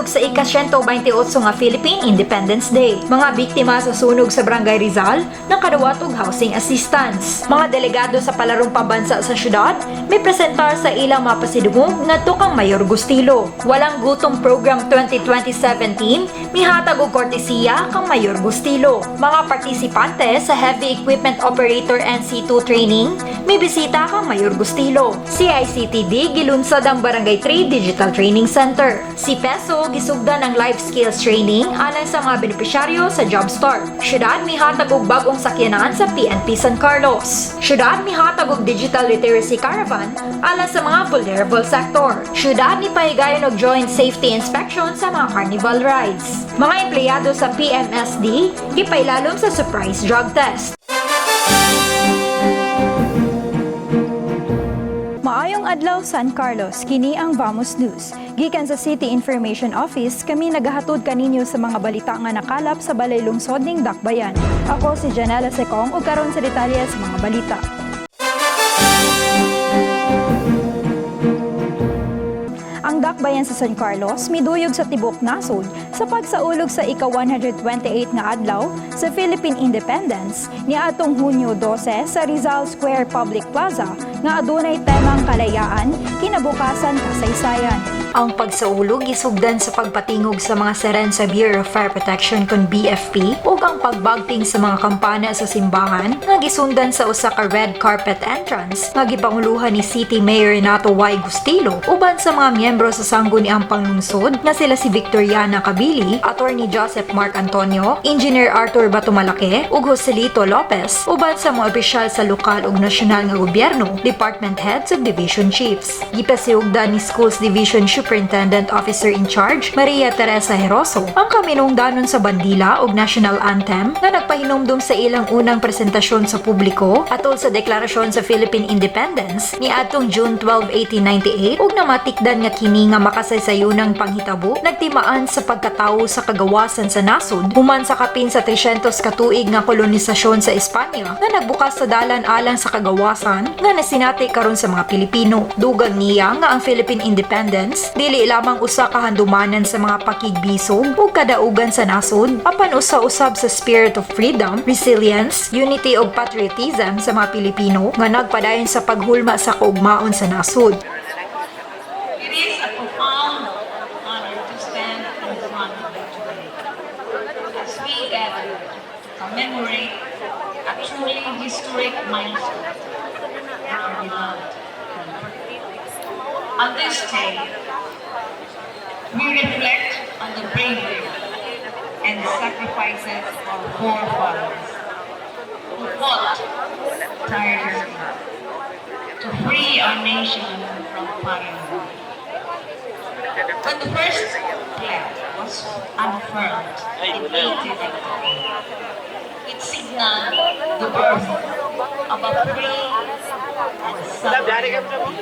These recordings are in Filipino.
mihatag sa ika-128 nga Philippine Independence Day. Mga biktima sa sunog sa Barangay Rizal ng kadawatog housing assistance. Mga delegado sa palarong pambansa sa syudad may presentar sa ilang mapasidungog ngadto kang Mayor Gustilo. Walang gutom program 2017 mihatag og kortesiya kang Mayor Gustilo. Mga partisipante sa Heavy Equipment Operator NC2 training may bisita kang Mayor Gustilo. Si ICTD gilunsad ang Barangay 3 Digital Training Center. Si Peso gisugdan ng life skills training alang sa mga benepisyaryo sa Job Start. Syudad mihatag og bagong sakyanan sa PNP San Carlos. Syudad mihatag og digital literacy caravan alang sa mga vulnerable sector. Syudad ni pahigayon og joint safety inspection sa mga carnival rides. Mga empleyado sa PMSD gipailalom sa surprise drug test. Maayong adlaw San Carlos, kini ang Vamos News. Gikan sa City Information Office, kami nagahatod kaninyo sa mga balita nga nakalap sa balay lungsod ning Dakbayan. Ako si Janela Secong ug karon sa detalye sa mga balita. Ang Dakbayan sa San Carlos miduyog sa tibok nasod sa pagsaulog sa ika-128 nga adlaw sa Philippine Independence niadtong Hunyo 12 sa Rizal Square Public Plaza nga adunay temang kalayaan, kinabukasan, kasaysayan. Ang pagsaulog gisugdan sa pagpatingog sa mga seren sa Bureau of Fire Protection kon BFP ug ang pagbagting sa mga kampana sa simbahan nga gisundan sa usa ka red carpet entrance nga gipanguluhan ni City Mayor Renato Y. Gustilo uban sa mga miyembro sa sangguniang panglungsod nga sila si Victoriana Cabili, Attorney Joseph Mark Antonio, Engineer Arthur Batumalake ug Joselito Lopez uban sa mga opisyal sa lokal ug nasyonal nga gobyerno, department heads ug division chiefs. Gipasiugdan ni Schools Division Superintendent Officer in Charge, Maria Teresa Heroso, ang kaminungdanon sa bandila ug national anthem na nagpahinumdum sa ilang unang presentasyon sa publiko atol sa deklarasyon sa Philippine Independence ni atong June 12, 1898 ug namatikdan nga kini nga makasaysayunang panghitabo nagtimaan sa pagkatawo sa kagawasan sa nasod human sa kapin sa 300 katuig nga kolonisasyon sa Espanya na nagbukas sa dalan alang sa kagawasan nga nasinati karon sa mga Pilipino. Dugang niya nga ang Philippine Independence dili lamang usa ka handumanan sa mga pakigbisog ug kadaugan sa nasod apan usa-usab sa spirit of freedom, resilience, unity ug patriotism sa mga Pilipino nga nagpadayon sa paghulma sa kaugmaon sa nasod. It is a profound honor to stand in front of you today as we gather to commemorate a truly historic milestone in our beloved country. On this day, we reflect on the bravery and sacrifices of our forefathers who fought tirelessly to free our nation from foreign rule. When the first flag was unfurled in 1893, it signaled the birth of a free and sovereign people.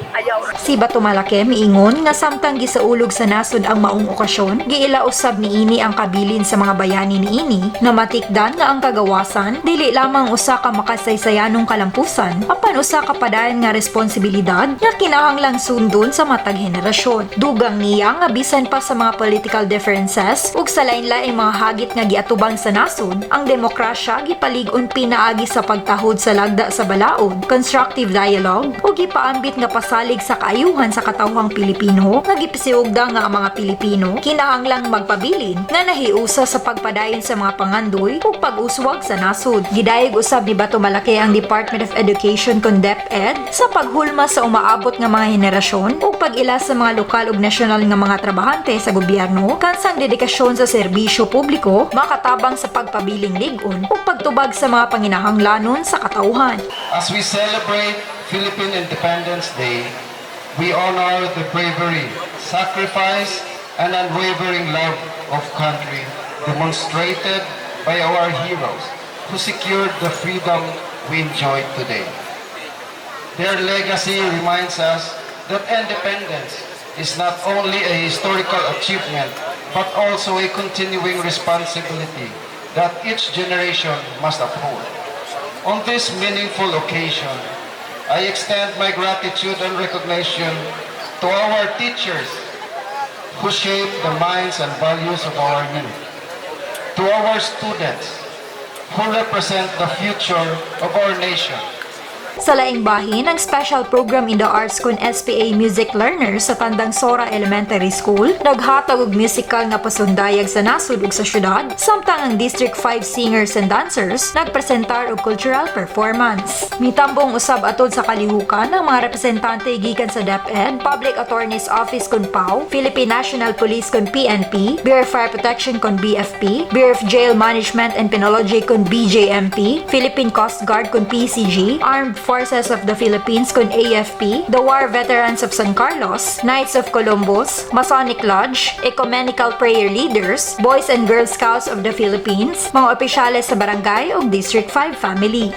Si Batumalake miingon nga samtang gisaulog sa nasod ang maong okasyon, giila usab niini ang kabilin sa mga bayani niini na matikdan nga ang kagawasan dili lamang usa ka makasaysayanong kalampusan apan usa ka padayon nga responsibilidad nga kinahanglang sundon sa matag henerasyon. Dugang niya nga bisan pa sa mga political differences ug sa lain-laing mga hagit nga giatubang sa nasod, ang demokrasya gipalig-on pinaagi sa pagtahod sa lagda sa balaod, constructive dialogue ug gipaambit nga pasalig sa kaayuhan sa katawhang Pilipino nga gipasiugda nga ang mga Pilipino kinahanglang magpabilin nga nahiusa sa pagpadayon sa mga pangandoy ug pag-uswag sa nasod. Gidayeg usab ni Batumalake ang Department of Education kon DepEd sa paghulma sa umaabot nga mga henerasyon ug pag-ila sa mga lokal ug nasyonal nga mga trabahante sa gobyerno kansang dedikasyon sa serbisyo publiko makatabang sa pagpabiling lig-on ug pagtubag sa mga panginahanglanon sa katawhan. As we celebrate Philippine Independence Day, we honor the bravery, sacrifice, and unwavering love of country demonstrated by our heroes who secured the freedom we enjoy today. Their legacy reminds us that independence is not only a historical achievement, but also a continuing responsibility that each generation must uphold. On this meaningful occasion, I extend my gratitude and recognition to our teachers, who shape the minds and values of our youth. To our students, who represent the future of our nation. Sa laing bahin, ang special program in the arts kun SPA music learners sa Tandang Sora Elementary School naghatag og musical nga pasundayag sa nasud ug sa syudad, samtang ang District 5 singers and dancers nagpresentar og cultural performance. Mitambong usab atod sa kalihukan ang mga representante gikan sa DepEd, Public Attorney's Office kun PAO, Philippine National Police kun PNP, Bureau of Fire Protection kun BFP, Bureau of Jail Management and Penology kun BJMP, Philippine Coast Guard kun PCG, Armed Forces of the Philippines kun AFP, the War Veterans of San Carlos, Knights of Columbus, Masonic Lodge, Ecumenical Prayer Leaders, Boys and Girl Scouts of the Philippines, mga opisyales sa barangay ug District 5 family.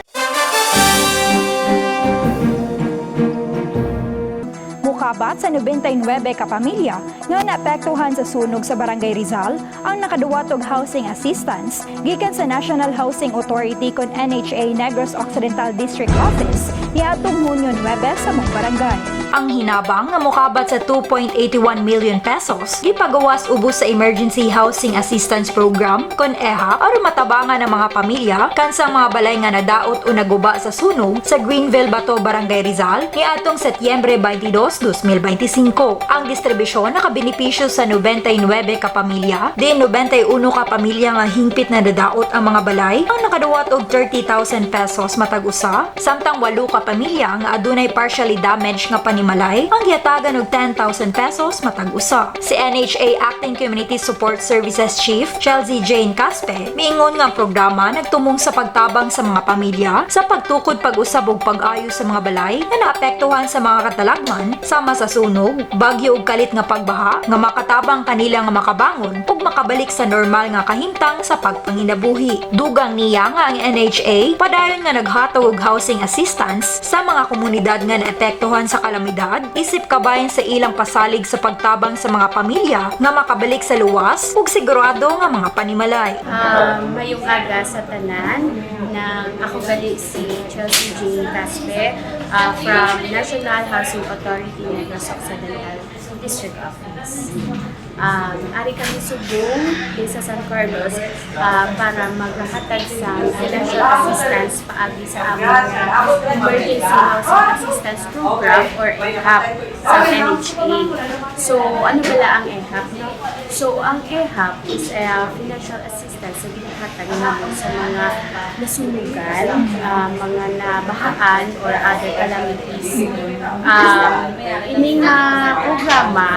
Mukabat sa 99 ka pamilya nga naapektuhan sa sunog sa Barangay Rizal ang nakaduwat og housing assistance gikan sa National Housing Authority kon NHA Negros Occidental District Office niadtong Hunyo 9 sa mong barangay. Ang hinabang nga mokabat sa 2.81 million pesos gipagawas ubos sa Emergency Housing Assistance Program kon EHAP aron matabangan ang mga pamilya kansa mga balay nga nadaot o naguba sa sunog sa Greenville Bato, Barangay Rizal niadtong Setyembre 22, 2025. Ang distribusyon nakabenepisyo sa 99 ka pamilya, din 91 ka pamilya nga hingpit na nadaot ang mga balay ang nakaduwat og 30,000 pesos matag usa, samtang 8 ka pamilya nga adunay partially damaged nga panimalay ang gihatagan og 10,000 pesos matag usa. Si NHA Acting Community Support Services Chief Chelsea Jane Caspe miingon nga ang programa nagtumong sa pagtabang sa mga pamilya sa pagtukod pag-usab ug pag-ayos sa mga balay na naapektuhan sa mga katalagman sama sa sunog, bagyo ug kalit nga pagbaha nga makatabang kanila nga makabangon ug makabalik sa normal nga kahimtang sa pagpanginabuhi. Dugang niya nga ang NHA padayon nga naghatag og housing assistance sa mga komunidad nga naapektuhan sa kalamidad isip kabayan sa ilang pasalig sa pagtabang sa mga pamilya nga makabalik sa luwas ug sigurado nga mga panimalay. Mayong aga sa tanan na ako gali si Chelsea J. Caspe from National Housing Authority Negros Occidental District Office. Ari kami subong din sa San Carlos para maghahatag sa financial assistance paagi sa among Emergency Housing Assistance Program or EHAP sa NHA. So, ano pala ang EHAP? So, ang EHAP is a financial assistance sa ginahatag namin sa mga nasunugan, mga nabahaan or other calamities. Ini nga programa,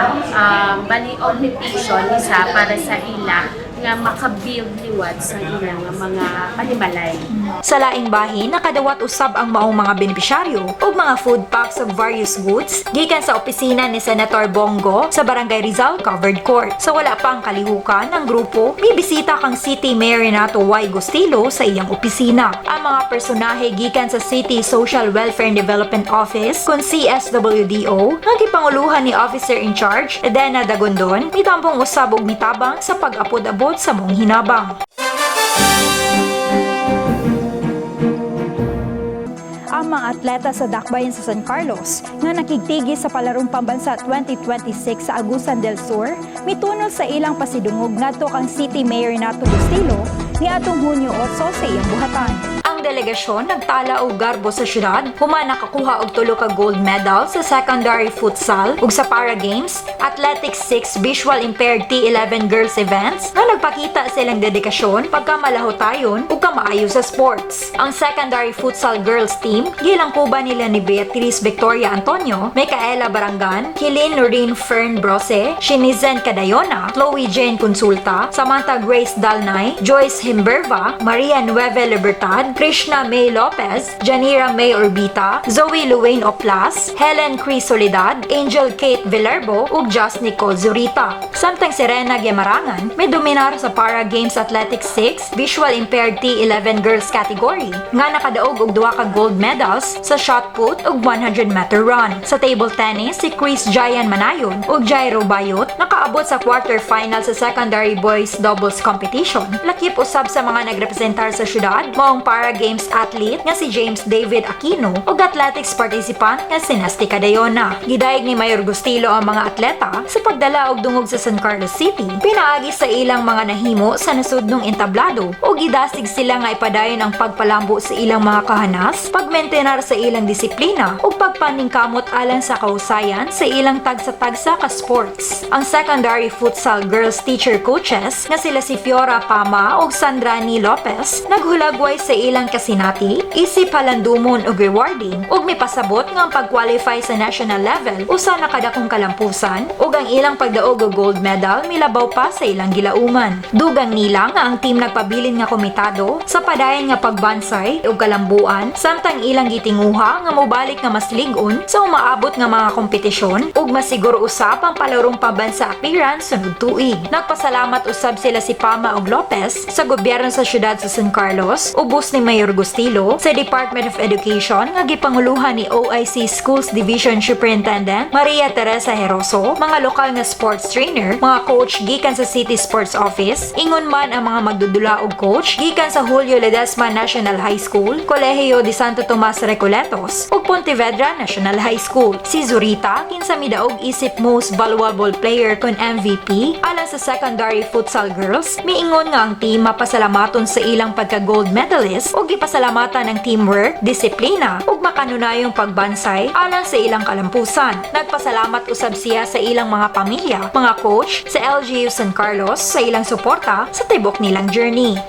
bali obligasyon isa para sa ila nga makabuild liwat sa ilang mga panimalay. Sa laing bahin, nakadawat usab ang maong mga benepisyaryo ug mga food packs of various goods gikan sa opisina ni Senator Bongo sa Barangay Rizal Covered Court. Sa wala pang kalihukan, ang grupo mibisita kang City Mayor Renato Y. Gustilo sa iyang opisina. Ang mga personahe gikan sa City Social Welfare and Development Office kun CSWDO nga gipanguluhan ni Officer in Charge Edena Dagondon mitambong usab og mitabang sa pag-apod-abod sa mong hinabang. Ang mga atleta sa dakbayan sa San Carlos nga nakigtigi sa palarong pambansa 2026 sa Agusan del Sur mitunol sa ilang pasidungog ngadto kang City Mayor Renato Gustilo niadtong Hunyo 8 sa iyang buhatan. Ang delegasyon nagtala og garbo sa syudad, human nakakuha og 3 ka gold medal sa secondary futsal ug sa para games, athletics 6 visual impaired T11 girls events nga nagpakita sa ilang dedikasyon pagkamalahotayon ug kamaayo sa sports. Ang secondary futsal girls team gilangkuban nila ni Beatriz Victoria Antonio, Micaela Barangan, Hilin Noreen Fern Brose, Shinizen Cadayona, Chloe Jane Consulta, Samantha Grace Dalnay, Joyce Himberva, Maria Nueve Libertad, Krishna May Lopez, Janira May Orbita, Zoe Luwain Oplas, Helen Cruz Soledad, Angel Kate Villarbo ug Just Nicole Zurita. Samtang si Rena Gemarangan may dominar sa Para Games Athletics 6 Visual Impaired T11 Girls category nga nakadaog og 2 ka gold medals sa shot put ug 100-meter run. Sa table tennis, si Chris Jayan Manayon ug Jairo Bayot nakaabot sa quarterfinal sa secondary boys doubles competition. Lakip usab sa mga nagrepresentar sa syudad maong Para Games athletics athlete nga si James David Aquino ug athletics participant nga si Nasty Cadayona. Gidayeg ni Mayor Gustilo ang mga atleta sa pagdala og dungog sa San Carlos City, pinaagi sa ilang mga nahimo sa nasudnong entablado ug gidasig sila nga ipadayon ang pagpalambo sa ilang mga kahanas, pagmentenar sa ilang disiplina ug pagpaningkamot alang sa kahusayan sa ilang tagsa-tagsa ka sports. Ang secondary futsal girls teacher coaches nga sila si Fiora Pama ug Sandrani Lopez naghulagway sa ilang kasinati, isip halandumon ug rewarding ug mipasabot nga ang pag-qualify sa national level usa na kadakong kalampusan ug ang ilang pagdaog og gold medal milabaw pa sa ilang gilauman. Dugang nila nga ang team nagpabilin nga komitado sa padayon nga pagbansay ug kalambuan samtang ilang gitinguha nga mobalik nga mas lig-on sa umaabot nga mga kompetisyon ug masiguro usab ang palarong pabansa appearance sunod tuig. Nagpasalamat usab sila si Pama ug Lopez sa gobyerno sa syudad sa San Carlos, ubos ni Mayor Gustilo, sa Department of Education nga gipanguluhan ni OIC Schools Division Superintendent Maria Teresa Heroso, mga lokal nga sports trainer, mga coach gikan sa City Sports Office, ingon man ang mga magdudula og coach gikan sa Julio Ledesma National High School, Colegio de Santo Tomas Recoletos ug Pontevedra National High School. Si Zurita kinsa midaog isip most valuable player kon MVP alang sa secondary futsal girls, miingon nga ang team mapasalamaton sa ilang pagka-gold medalist ug gipasalamatan ng teamwork, disiplina ug makanunayong pagbansay alang sa ilang kalampusan. Nagpasalamat usab siya sa ilang mga pamilya, mga coach sa LGU San Carlos sa ilang suporta sa tibok nilang journey.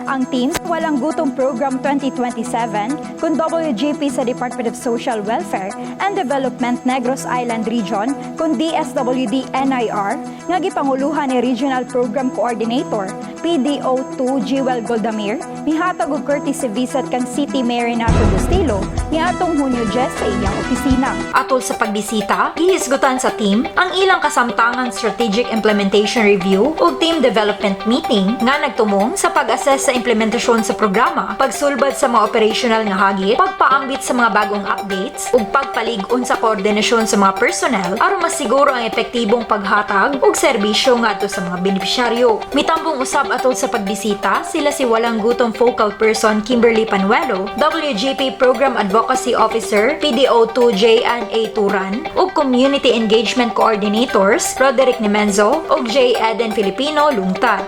Ang team sa Walang Gutom Program 2027 kung WGP sa Department of Social Welfare and Development Negros Island Region kung DSWD NIR nga gipanguluhan ni Regional Program Coordinator PDO2 Jewel Goldamir mihatag og courtesy visit kang City Mayor Renato Gustilo niadtong Hunyo 10 sa iyang opisina. Atol sa pagbisita, gihisgutan sa team ang ilang kasamtangang strategic implementation review ug team development meeting nga nagtumong sa pag-assess sa implementasyon sa programa, pagsulbad sa mga operational nga hagit, pagpaambit sa mga bagong updates ug pagpalig-on sa koordinasyon sa mga personnel aron masiguro ang epektibong paghatag ug serbisyo ngadto sa mga benepisyaryo. Mitambong usab atol sa pagbisita sila si Walang Gutom Focal Person Kimberly Panuelo, WGP Program Advocacy Officer PDO2 J.N.A. Turan ug Community Engagement Coordinators Roderick Nemenzo ug J. Eden Filipino Lungtad.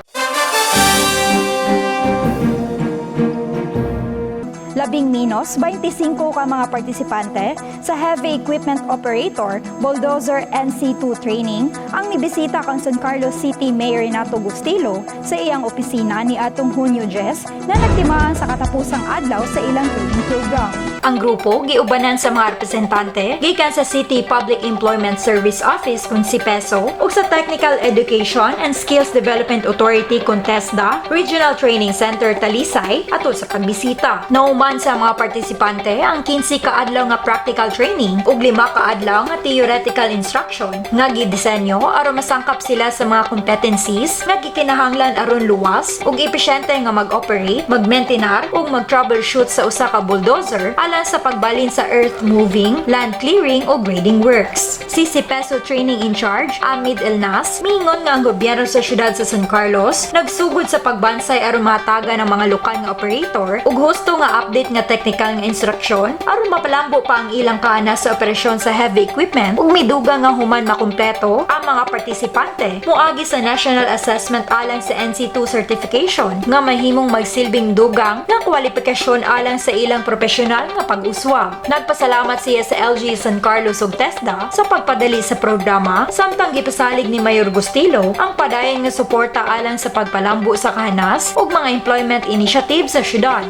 Labing minos, 25 ka mga partisipante sa Heavy Equipment Operator Bulldozer NC2 Training ang nibisita kang San Carlos City Mayor Renato Gustilo sa iyang opisina ni atong Hunyo 10 na nagtimaan sa katapusang adlaw sa ilang training program. Ang grupo giubanan sa mga representante gikan sa City Public Employment Service Office kung si PESO ug sa Technical Education and Skills Development Authority kung TESDA, Regional Training Center Talisay atol sa pagbisita. Nauman sa mga partisipante ang 15 kaadlaw nga practical training ug 5 kaadlaw nga theoretical instruction nga gidisenyo aron masangkap sila sa mga competencies nga gikinahanglan aron luwas ug epesyente nga mag-operate, mag-maintenar ug mag-troubleshoot sa usa ka bulldozer alang sa pagbalin sa earth moving, land clearing o grading works. Si PESO Training in Charge, Amid Elnas, miingon nga ang gobyerno sa syudad sa San Carlos nagsugod sa pagbansay aron mataga ng mga lokal nga operator ug husto nga update nga technical nga instruksyon aron mapalambo pa ang ilang kahanas sa operasyon sa heavy equipment ug miduga nga human makumpleto ang mga partisipante muagi sa National Assessment alang sa NC2 certification nga mahimong magsilbing dugang nga kwalifikasyon alang sa ilang profesional nga pag-uswag. Nagpasalamat siya sa LG San Carlos ug TESDA sa pagpadali sa programa samtang gipasalig ni Mayor Gustilo ang padayon nga suporta alang sa pagpalambo sa kahanas ug mga employment initiative sa syudad.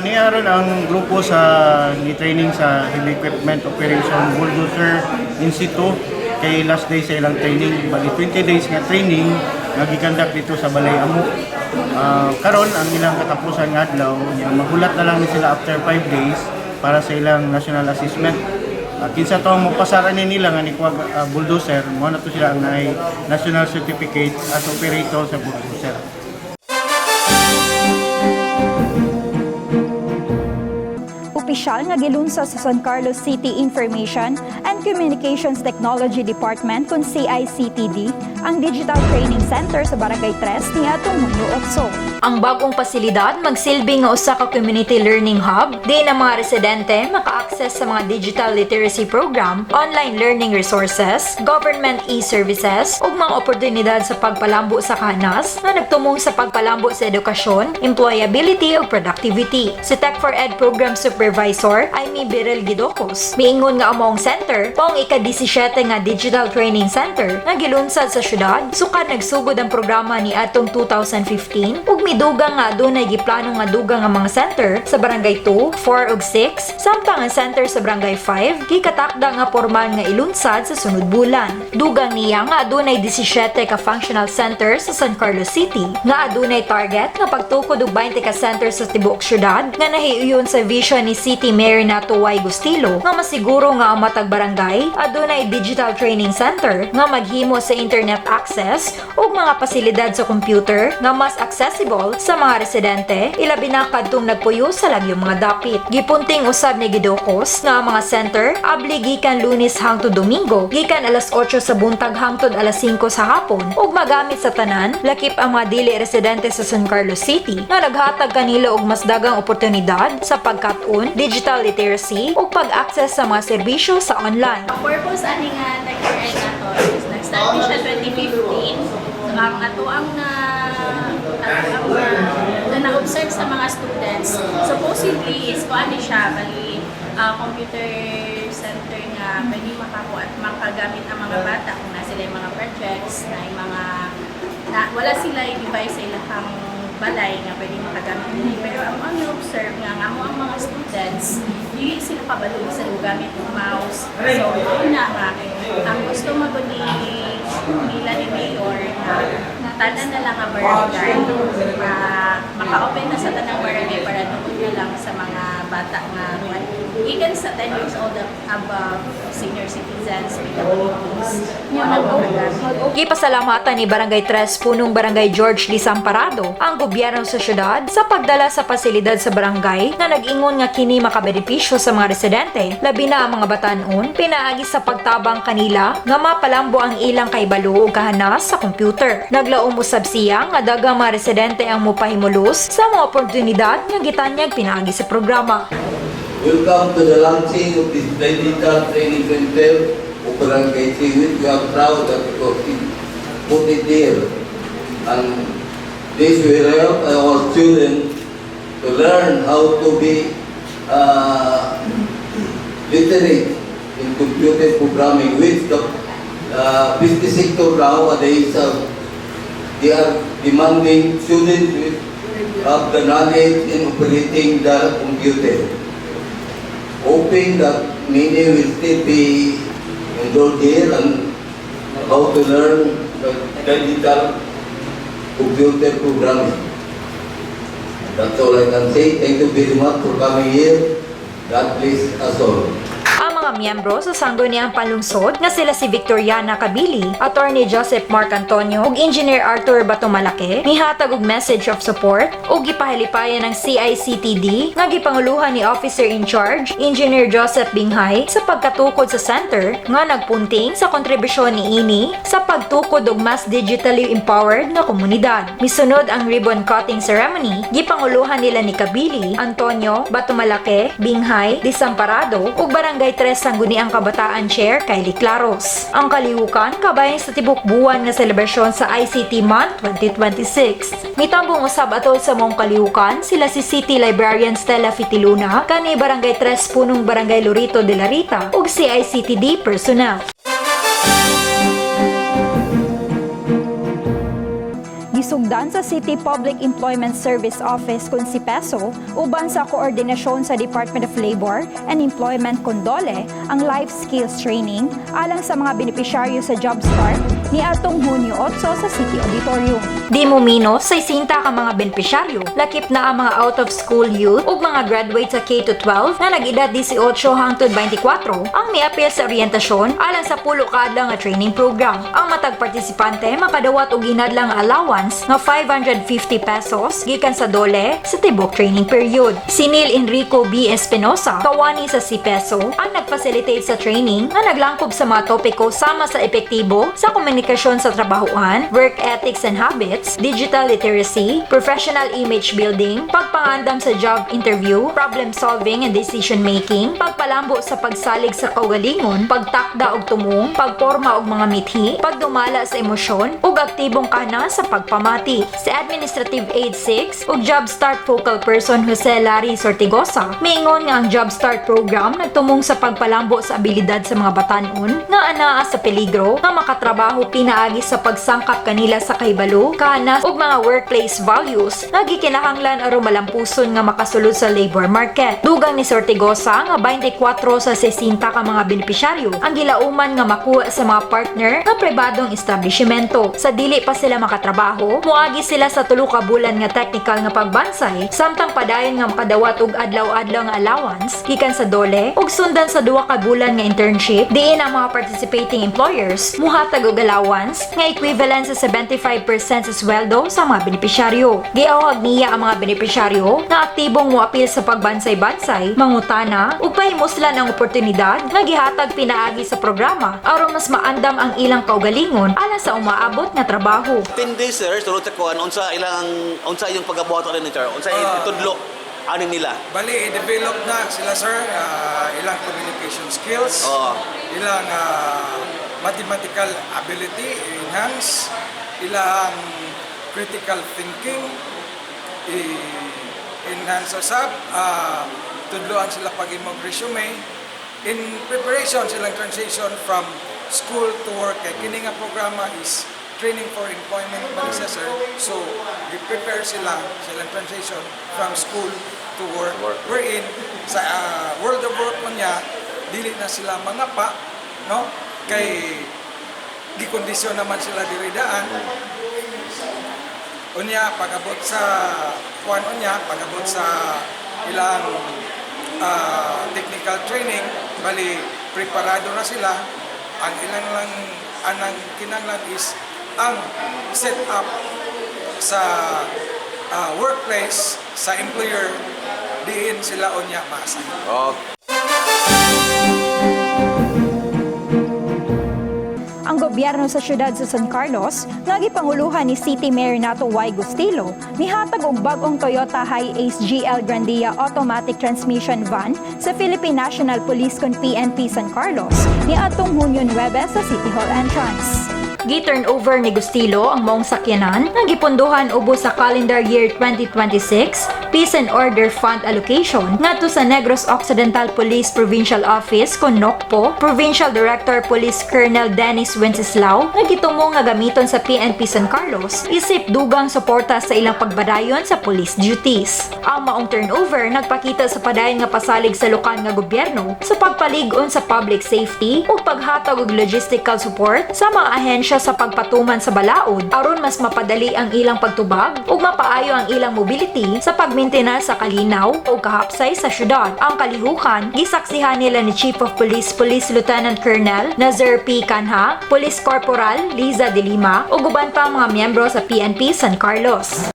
Niaron ang grupo sa ni-training sa Heavy Equipment Operation Bulldozer Institute kay last day sa ilang training. Bali 20 days nga training nga gikandak dito sa Balay Amok. Karon ang ilang katapusan nga adlaw, magulat na lang ni sila after 5 days para sa ilang national assessment. Kinsa to mo pasaran nila nga ni bulldozer, mo na to sila ang national certificate as operator sa bulldozer. opisyal nga gilunsa sa San Carlos City Information and Communications Technology Department kung CICTD ang Digital Training Center sa Barangay 3 niadtong Hunyo 8. Ang bagong pasilidad magsilbi nga usa ka community learning hub di na mga residente maka-access sa mga digital literacy program, online learning resources, government e-services ug mga oportunidad sa pagpalambo sa kahanas na nagtumong sa pagpalambo sa edukasyon, employability ug productivity. Si Tech for Ed Program Supervisor Amy Birel Gidocos miingon nga among center pong ika-17 nga digital training center nga gilunsad sa syudad sukad nagsugod ang programa ni atong 2015 ug midugang nga adunay giplano nga dugang nga mga center sa barangay 2, 4 ug 6 samtang ang center sa barangay 5 gikatakda nga formal nga ilunsad sa sunod bulan. Dugang niya nga adunay 17 ka functional center sa San Carlos City nga adunay target nga pagtukod og 20 ka center sa tibuok syudad nga nahiuyon sa vision ni City Mayor Nato Y. Gustilo nga masiguro nga ang matag barangay adunay digital training center nga maghimo sa internet access ug mga pasilidad sa computer nga mas accessible sa mga residente ilabi na kadtong nagpuyo sa lagyong mga dapit. Gipunting usab ni Gidocos nga ang mga center abli gikan Lunes hangtod Domingo gikan alas 8 sa buntag hangtod alas 5 sa hapon ug magamit sa tanan lakip ang mga dili residente sa San Carlos City nga naghatag kanila og mas dagang oportunidad sa pagkat-on, digital literacy ug pag-access sa mga serbisyo sa online. Ang purpose ani nga nag-create nato is nag-start ni siya 2015. So ang ato ang na-observe sa mga students, supposedly is kuan ni siya bali computer center nga pwede makakuha at makagamit ang mga bata kung na sila yung mga projects na yung mga wala sila yung device sa ilang balay nga pwede makagamit nila. Pero ang observe nga ang mga students, hindi sila kabalo sa gamit ng mouse. So, una nga, ang gusto maguni nila ni Mayor na tanan na lang ang barangay, maka-open na sa tanang barangay para doon na lang sa mga bata nga even sa 10 years old above senior citizens, PWDs, yun ang magagamit. Gipasalamatan ni Barangay 3 punong Barangay George Desamparado ang gobyerno sa syudad sa pagdala sa pasilidad sa barangay na nag-ingon nga kini makabenepisyo sa mga residente, labi na ang mga batanon, pinaagi sa pagtabang kanila nga mapalambo ang ilang kaibalo ug kahanas sa computer. Naglaom usab siya nga daghang mga residente ang mopahimulos sa mga oportunidad nga gitanyag pinaagi sa programa. Welcome to the launching of this digital training center of Barangay Siwit. We are proud that we put it there. And this will help our students to learn how to be literate in computer programming, which the business sector nowadays they are demanding students with have the knowledge in operating the computer. Hoping that many will still be enrolled here and how to learn the digital computer programming. That's all I can say. Thank you very much for coming here. God bless us all. Ang mga miyembro sa sangguniang panlungsod nga sila si Victoriana Kabili, Attorney Joseph Mark Antonio ug Engineer Arthur Batomalake nihatag og message of support ug gipahalipayan ng CICTD nga gipanguluhan ni Officer in Charge Engineer Joseph Binghay sa pagkatukod sa center nga nagpunting sa kontribusyon ni ini sa pagtukod og mas digitally empowered nga komunidad. Misunod ang ribbon cutting ceremony, gipanguluhan nila ni Kabili, Antonio, Batomalake, Binghay, Desamparado ug Barangay 3 Sangguniang Kabataan Chair Kylie Claros. Ang kalihukan kabayan sa tibok buwan nga selebrasyon sa ICT Month 2026. Mitambong usab atol sa mong kalihukan sila si City Librarian Stella Fitiluna, kani Barangay 3 punong Barangay Lorito de la Rita ug CICTD personnel. Gisugdan sa City Public Employment Service Office kung si PESO uban sa koordinasyon sa Department of Labor and Employment Condole ang life skills training alang sa mga benepisyaryo sa JobStart ni atong Hunyo 8 sa City Auditorium. Di mo minos sa isinta ka mga benepisyaryo, lakip na ang mga out-of-school youth ug mga graduate sa K-12 na nag-edad 18 hangtod 24 ang miapil sa orientasyon alang sa pulo ka adlaw nga training program. Ang matag partisipante makadawat og ginadlang allowance nga 550 pesos gikan sa dole sa tibok training period. Si Neil Enrico B. Espinosa, kawani sa CPESO, ang nag-facilitate sa training nga naglangkob sa mga topiko sama sa epektibo sa komunikasyon sa trabahuan, work ethics and habits, digital literacy, professional image building, pagpangandam sa job interview, problem solving and decision making, pagpalambo sa pagsalig sa kaugalingon, pagtakda og tumong, pagporma og mga mithi, pagdumala sa emosyon, ug aktibong kana sa pagpamati. Si Administrative Aid 6 ug Job Start Focal Person Jose Larry Sortigosa, miingon nga ang Job Start program nagtumong sa pagpalambo sa abilidad sa mga batan-on nga anaa sa peligro nga makatrabaho pinaagi sa pagsangkap kanila sa kahibalo, kahanas ug mga workplace values nga gikinahanglan aron malampuson nga makasulod sa labor market. Dugang ni Sortigosa nga 24 sa 60 ka mga benepisyaryo ang gilauman nga makuha sa mga partner nga pribadong establishmento. Sa dili pa sila makatrabaho, muagi sila sa 3 ka bulan nga technical nga pagbansay samtang padayon nga makadawat og adlaw-adlaw nga allowance gikan sa dole ug sundan sa 2 ka bulan nga internship diin ang mga participating employers muhatag og allowance nga equivalent sa 75% sa sweldo sa mga benepisyaryo. Giawhag niya ang mga benepisyaryo na aktibong moapil sa pagbansay-bansay, mangutana ug pahimuslan ang oportunidad nga gihatag pinaagi sa programa aron mas maandam ang ilang kaugalingon alang sa umaabot nga trabaho. 10 days sir, sulod sa kuan unsa yung pagabuhat ni sir? Unsa itudlo aning nila? Bali, i-develop na sila sir, ilang communication skills, ilang mathematical ability, enhance, ilang critical thinking, enhance sa tudloan sila pag-imog resume, in preparation silang transition from school to work. Kaya kini nga programa is training for employment balisa sir. So, i-prepare silang transition from school to work. Wherein, sa world of work mo niya, dili na sila mangapa, no? Kay gikondisyon naman sila diridaan. Unya, pagabot sa kuan unya, pagabot sa ilang technical training, bali, preparado na sila. Ang ilan lang, anang kinanglan is ang set up sa workplace, sa employer, diin sila unya masa. Ang gobyerno sa siyudad sa San Carlos, nga gipanguluhan ni City Mayor Nato Y. Gustilo, mihatag og bag-ong Toyota Hi-Ace GL Grandia Automatic Transmission Van sa Philippine National Police con PNP San Carlos ni atong Hunyo 9 sa City Hall entrance. Gi-turn over ni Gustilo ang maong sakyanan nga gipondohan ubos sa calendar year 2026 Peace and Order Fund allocation ngadto sa Negros Occidental Police Provincial Office kon NOCPO, Provincial Director Police Colonel Dennis Wenceslao nga gitumong nga gamiton sa PNP San Carlos isip dugang suporta sa ilang pagbadayon sa police duties. Ang maong turnover nagpakita sa padayon nga pasalig sa lokal nga gobyerno sa pagpalig-on sa public safety ug paghatag og logistical support sa mga ahensya sa pagpatuman sa balaod aron mas mapadali ang ilang pagtubag ug mapaayo ang ilang mobility sa pagmaintenar sa kalinaw o kahapsay sa syudad. Ang kalihukan gisaksihan nila ni Chief of Police Police Lieutenant Colonel Nazir P. Canha, Police Corporal Liza De Lima ug uban pa mga miyembro sa PNP San Carlos.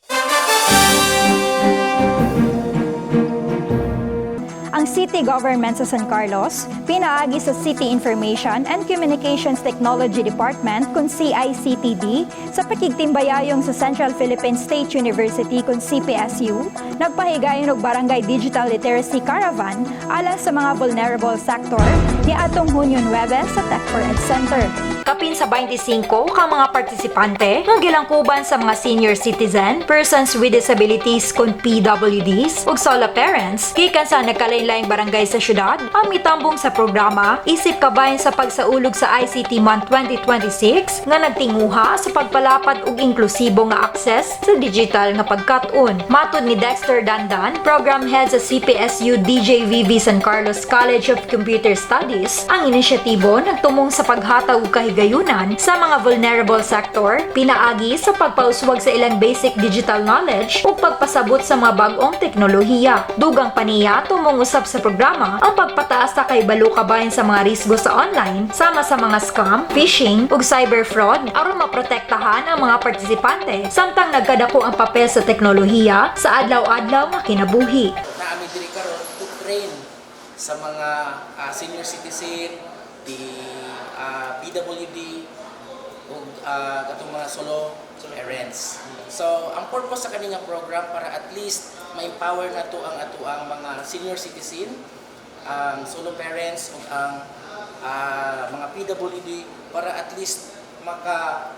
Ang City Government sa San Carlos, pinaagi sa City Information and Communications Technology Department kung CICTD sa pakigtimbayayong sa Central Philippine State University kung CPSU, nagpahigayon og Barangay Digital Literacy Caravan alang sa mga vulnerable sector ni atong Hunyo 9 sa Tech for Ed Center. Kapin sa 25 ka mga partisipante nga gilangkuban sa mga senior citizen, persons with disabilities kung PWDs ug solo parents gikan sa nagkalain-laing barangay sa syudad ang mitambong sa programa isip kabayan sa pagsaulog sa ICT Month 2026 nga nagtinguha sa pagpalapad ug inklusibo nga access sa digital nga pagkat-on. Matud ni Dexter Dandan, program head sa CPSU DJVV San Carlos College of Computer Studies, ang inisyatibo nagtumong sa paghatag og kahigayunan sa mga vulnerable sector, pinaagi sa pagpauswag sa ilang basic digital knowledge ug pagpasabot sa mga bag-ong teknolohiya. Dugang paniya tumungusab sa programa ang pagpataas sa kaibalo kabahin sa mga risgo sa online sama sa mga scam, phishing ug cyber fraud aron maprotektahan ang mga partisipante samtang nagkadako ang papel sa teknolohiya sa adlaw-adlaw nga kinabuhi. Na ami diri karon to train sa mga senior citizen, the PWD ug katong mga solo parents. So ang purpose sa kanilang program para at least ma-empower nato ang atoang mga senior citizen, ang solo parents ug ang mga PWD para at least maka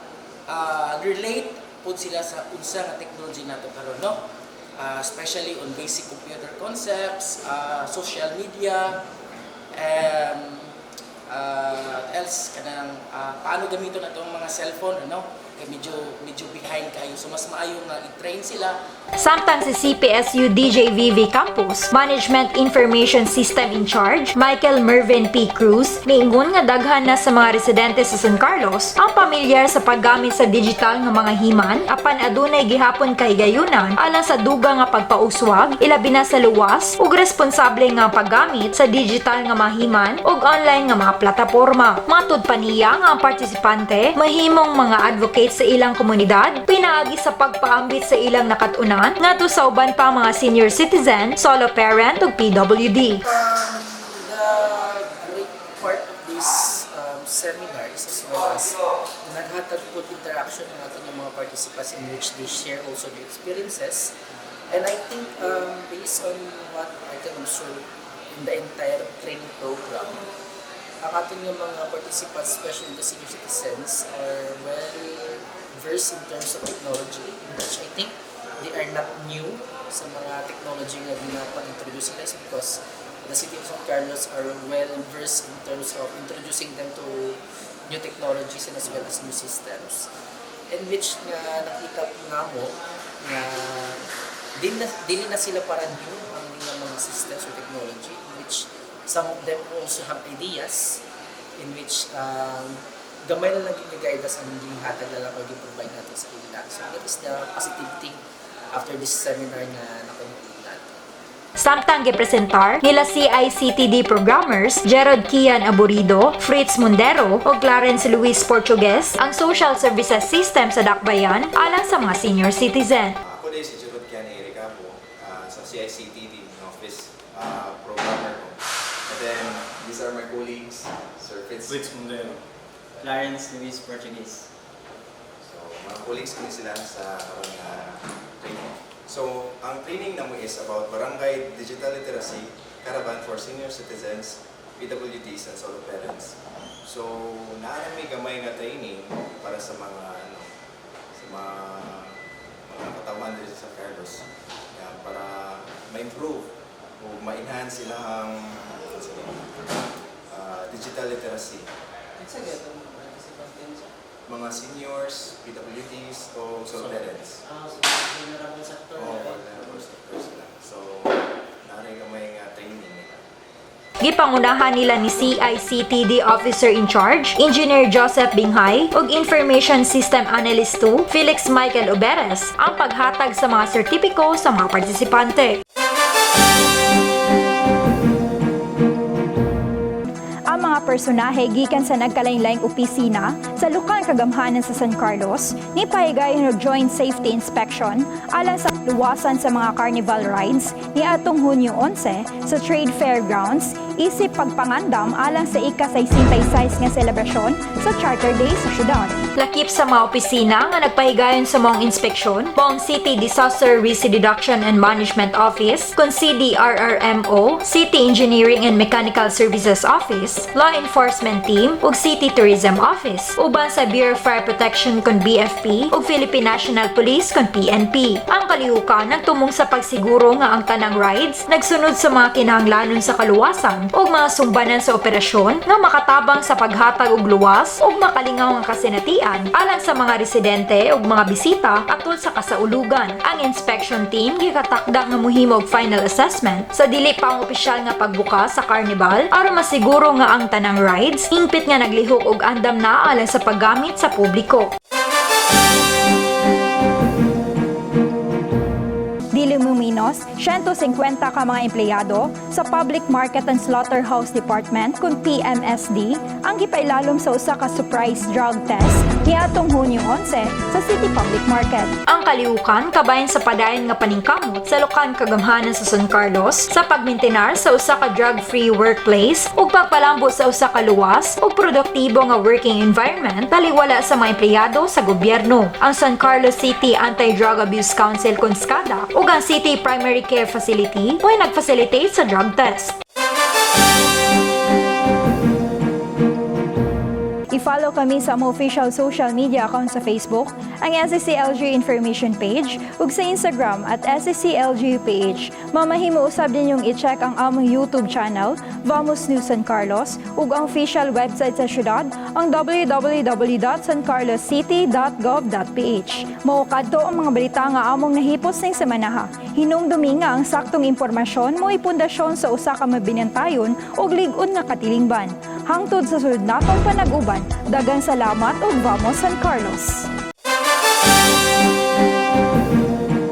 relate pud sila sa unsa nga technology nato karon, no? Especially on basic computer concepts, social media, else kanang paano gamiton atong mga cellphone, ano? Kay medyo behind kayo, so mas maayo nga i-train sila. Samtang si CPSU DJVV Campus Management Information System in Charge Michael Mervin P. Cruz miingon nga daghan na sa mga residente sa San Carlos ang pamilyar sa paggamit sa digital nga mga himan apan adunay gihapon kahigayunan alang sa dugang nga pagpauswag ilabi na sa luwas ug responsable nga paggamit sa digital nga mga himan ug online nga mga plataporma. Matud pa niya nga ang partisipante mahimong mga advocate sa ilang komunidad, pinaagi sa pagpaambit sa ilang nakatunan ngadto sa uban pa mga senior citizen, solo parent ug PWD. The great part of this seminar is as well as naghatag po interaction ng ating mga participants in which they share also their experiences. And I think based on what I can observe in the entire training program, ang ating mga participants, especially the senior citizens, are well versed in terms of technology, which I think they are not new sa mga technology na ginapa-introduce nila because the city of San Carlos are well versed in terms of introducing them to new technologies and as well as new systems. In which nga nakita po nga mo na dili na sila para new ang mga systems or technology, in which some of them also have ideas in which gamay na lang yung guidance ang hindi hatag na lang o yung provide natin sa kanila. So that is the positive thing after this seminar na nakunin natin. Samtang gipresentar nila CICTD programmers Gerald Kian Aburido, Fritz Mundero ug Clarence Luis Portugues ang social services system sa Dakbayan alang sa mga senior citizen. Ako din si Gerald Kian Ericapo sa CICTD office programmer ko. And then these are my colleagues, Sir Fritz Mundero, Clarence Luis Portuguese. So mga colleagues ko sila sa training. So, ang training namin is about Barangay Digital Literacy, Caravan for Senior Citizens, PWDs, and Solo Parents. So, naarami gamay nga training para sa mga katawan dito sa San Carlos. Yan, para ma-improve o ma-enhance sila ang digital literacy. Mga seniors, PWDs, o solo parents. Vulnerable sector. Vulnerable sectors lang. So, narin kamay nga training nila. Gipangunahan nila ni CICTD Officer in Charge, Engineer Joseph Binghay, ug Information System Analyst 2, Felix Michael Oberes, ang paghatag sa mga sertipiko sa mga partisipante. Ang mga personahe gikan sa nagkalain-laing opisina sa lokal kagamhanan sa San Carlos ni pahigayon og joint safety inspection alang sa luwasan sa mga carnival rides ni atong Hunyo 11 sa Trade Fairgrounds isip pagpangandam alang sa ika-66 nga selebrasyon sa Charter Day sa syudad. Lakip sa mga opisina nga nagpahigayon sa mga inspeksyon, Bong City Disaster Risk Reduction and Management Office, kon CDRRMO, City Engineering and Mechanical Services Office, Law Enforcement Team, ug City Tourism Office, uban sa Bureau of Fire Protection kon BFP, ug Philippine National Police kon PNP. Ang kalihukan nagtumong sa pagsiguro nga ang tanang rides nagsunod sa mga kinahanglanon sa kaluwasan o mga sumbanan sa operasyon nga makatabang sa paghatag og luwas o makalingaw nga kasinatian alang sa mga residente o mga bisita atol sa kasaulugan. Ang inspection team gikatakda nga muhimo og final assessment sa dili pa ang opisyal nga pagbukas sa carnival aron masiguro nga ang tanang rides hingpit nga naglihok og andam na alang sa paggamit sa publiko. Dili muminos, 150 ka mga empleyado sa Public Market and Slaughterhouse Department kung PMSD ang gipailalom sa usa ka surprise drug test niadtong Hunyo 11 sa City Public Market. Ang kalihukan kabayan sa padayon nga paningkamot sa lokal kagamhanan sa San Carlos sa pagmintenar sa usa ka drug-free workplace ug pagpalambo sa usa ka luwas ug produktibo nga working environment taliwala sa mga empleyado sa gobyerno. Ang San Carlos City Anti-Drug Abuse Council Konskada ug ang City Primary Care Facility mo'y nag-facilitate sa drug test. I-follow kami sa among official social media account sa Facebook, ang SCCLG Information Page, ug sa Instagram at SCCLGPH. Mamahimo usab din yung i-check ang among YouTube channel, Vamos News San Carlos, ug ang official website sa syudad, ang www.sancarloscity.gov.ph. Mao kadto ang mga balita nga among nahipos ning semana. Hinumdumi nga ang saktong impormasyon mo ipundasyon sa usa ka mabinantayon ug lig-on nga katilingban. Hangtod sa sunod natong panag-uban, daghang salamat ug Vamos San Carlos.